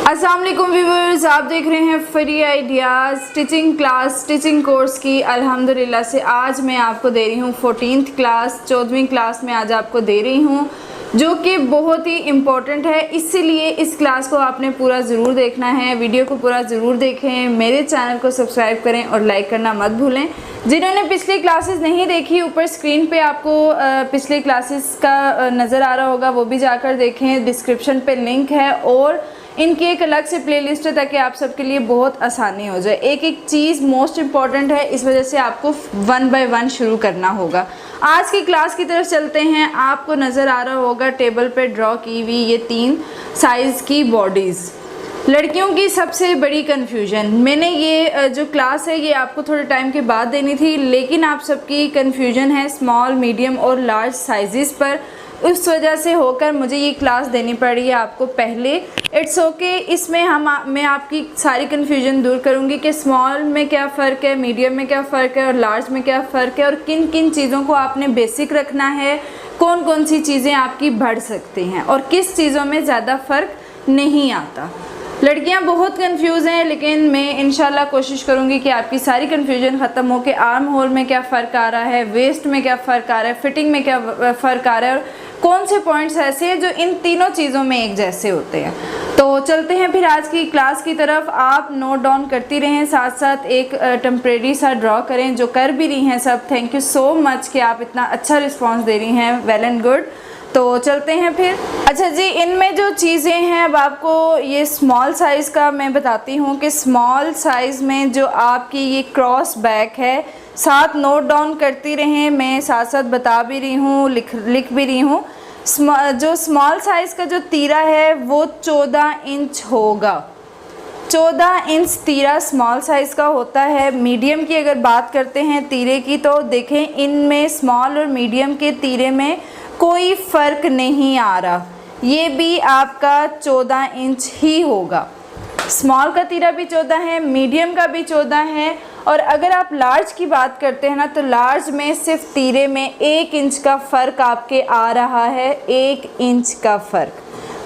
अस्सलाम वालेकुम व्यूअर्स, आप देख रहे हैं free ideas stitching class stitching course की। अल्हम्दुलिल्लाह से आज मैं आपको दे रही हूँ 14th क्लास 14वीं क्लास में आज आपको दे रही हूँ, जो कि बहुत ही इम्पोर्टेंट है। इसीलिए इस क्लास को आपने पूरा ज़रूर देखना है, वीडियो को पूरा ज़रूर देखें, मेरे चैनल को सब्सक्राइब करें और लाइक करना मत भूलें। जिन्होंने पिछली क्लासेस नहीं देखी, ऊपर स्क्रीन पे आपको पिछली क्लासेस का नज़र आ रहा होगा, वो भी जाकर देखें। डिस्क्रिप्शन पे लिंक है और इनकी एक अलग से प्लेलिस्ट है ताकि आप सबके लिए बहुत आसानी हो जाए। एक एक चीज़ मोस्ट इम्पॉर्टेंट है, इस वजह से आपको 1 बाय 1 शुरू करना होगा। आज की क्लास की तरफ चलते हैं। आपको नज़र आ रहा होगा टेबल पे ड्रॉ की हुई ये 3 साइज़ की बॉडीज़। लड़कियों की सबसे बड़ी कन्फ्यूजन, मैंने ये जो क्लास है ये आपको थोड़े टाइम के बाद देनी थी, लेकिन आप सबकी कन्फ्यूजन है स्मॉल, मीडियम और लार्ज साइज़ पर। उस वजह से होकर मुझे ये क्लास देनी पड़ी है आपको पहले। इट्स ओके, इसमें मैं आपकी सारी कन्फ्यूजन दूर करूँगी कि स्मॉल में क्या फ़र्क है, मीडियम में क्या फ़र्क है और लार्ज में क्या फ़र्क है, और किन किन चीज़ों को आपने बेसिक रखना है, कौन कौन सी चीज़ें आपकी बढ़ सकती हैं और किस चीज़ों में ज़्यादा फ़र्क नहीं आता। लड़कियां बहुत कंफ्यूज हैं, लेकिन मैं इंशाल्लाह कोशिश करूंगी कि आपकी सारी कंफ्यूजन ख़त्म हो के आर्म होल में क्या फ़र्क आ रहा है, वेस्ट में क्या फ़र्क आ रहा है, फिटिंग में क्या फ़र्क आ रहा है और कौन से पॉइंट्स ऐसे हैं जो इन तीनों चीज़ों में एक जैसे होते हैं। तो चलते हैं फिर आज की क्लास की तरफ। आप नोट डाउन करती रहें, साथ साथ एक टेम्परेरी सा ड्रॉ करें, जो कर भी रही हैं सब। थैंक यू सो मच कि आप इतना अच्छा रिस्पॉन्स दे रही हैं, वेल एंड गुड। तो चलते हैं फिर। अच्छा जी, इनमें जो चीज़ें हैं, अब आपको ये स्मॉल साइज़ का मैं बताती हूँ कि स्मॉल साइज़ में जो आपकी ये क्रॉस बैक है, साथ नोट डाउन करती रहें, मैं साथ साथ बता भी रही हूँ, लिख भी रही हूँ। जो स्मॉल साइज़ का जो तीरा है वो 14 इंच होगा। 14 इंच तीरा स्मॉल साइज़ का होता है। मीडियम की अगर बात करते हैं तीरे की, तो देखें इनमें स्मॉल और मीडियम के तीरे में कोई फ़र्क नहीं आ रहा, ये भी आपका 14 इंच ही होगा। स्मॉल का तीरा भी 14 है, मीडियम का भी 14 है। और अगर आप लार्ज की बात करते हैं ना, तो लार्ज में सिर्फ तीरे में 1 इंच का फ़र्क आपके आ रहा है, 1 इंच का फ़र्क।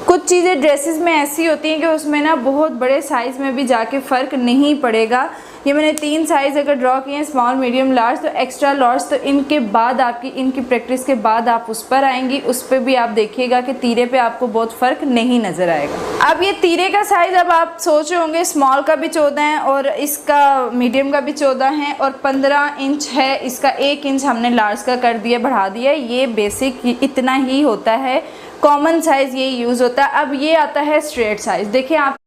कुछ चीज़ें ड्रेसेस में ऐसी होती हैं कि उसमें ना बहुत बड़े साइज़ में भी जाके फ़र्क नहीं पड़ेगा। ये मैंने 3 साइज़ अगर ड्रॉ किए हैं, स्मॉल, मीडियम, लार्ज, तो एक्स्ट्रा लार्ज, तो इनके बाद आपकी इनकी प्रैक्टिस के बाद आप उस पर आएंगी, उस पर भी आप देखिएगा कि तीरे पे आपको बहुत फ़र्क नहीं नज़र आएगा। अब ये तीरे का साइज़, अब आप सोच रहे होंगे स्मॉल का भी 14 है और इसका मीडियम का भी 14 है और 15 इंच है, इसका 1 इंच हमने लार्ज का कर दिया, बढ़ा दिया। ये बेसिक इतना ही होता है, कॉमन साइज़ ये यूज़ होता है। अब ये आता है स्ट्रेट साइज़। देखिए आप